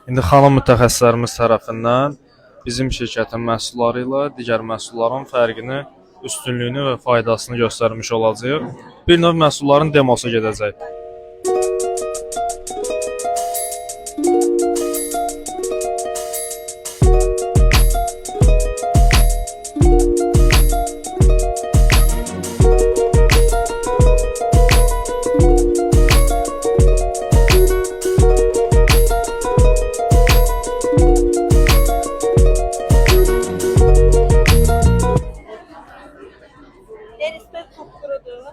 İndi xanım mütəxəssislərimiz tərəfindən bizim şirkətin məhsulları ilə digər məhsulların fərqini, üstünlüyünü və faydasını göstərmiş olacağıq. Bir növ məhsulların demosu gedəcək. Erisbet kupkurudur.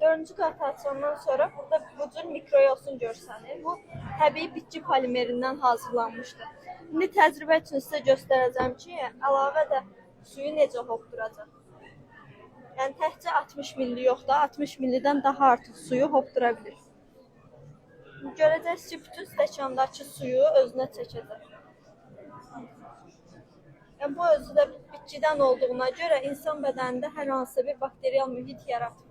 Dördüncü qat açandan sonra burada bu cür mikroyosun görsənir. Bu təbii bitki polimerindən hazırlanmışdır. İndi təcrübə üçün sizə göstərəcəm ki, əlavə də suyu necə hopduracaq. Yəni təkcə 60 milli yox da, 60 millidən daha artıq suyu hopdura bilir. Görəcəksiniz ki, bütün stəkandakı suyu özünə çəkəcək. Yəni bu özü də bitkidən olduğuna görə insan bədənində hər hansı bir bakterial mühit yaratmır.